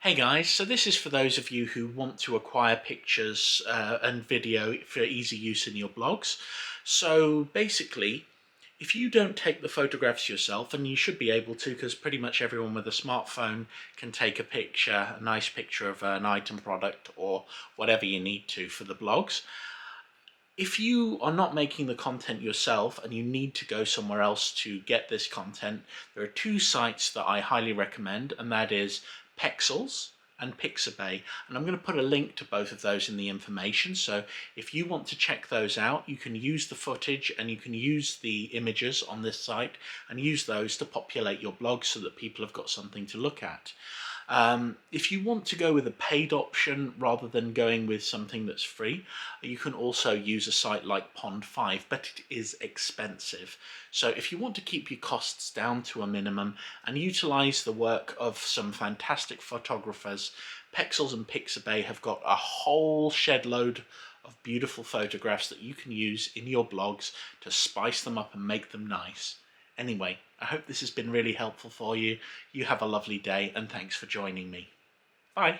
Hey guys, so this is for those of you who want to acquire pictures and video for easy use in your blogs. So basically, if you don't take the photographs yourself, and you should be able to because pretty much everyone with a smartphone can take a picture, a nice picture of an item, product, or whatever you need to for the blogs. If you are not making the content yourself and you need to go somewhere else to get this content, there are two sites that I highly recommend, and that is Pexels and Pixabay. And I'm going to put a link to both of those in the information. So if you want to check those out, you can use the footage and you can use the images on this site and use those to populate your blog so that people have got something to look at. If you want to go with a paid option rather than going with something that's free, you can also use a site like Pond5, but it is expensive. So if you want to keep your costs down to a minimum and utilize the work of some fantastic photographers, Pexels and Pixabay have got a whole shed load of beautiful photographs that you can use in your blogs to spice them up and make them nice. Anyway, I hope this has been really helpful for you. You have a lovely day and thanks for joining me. Bye.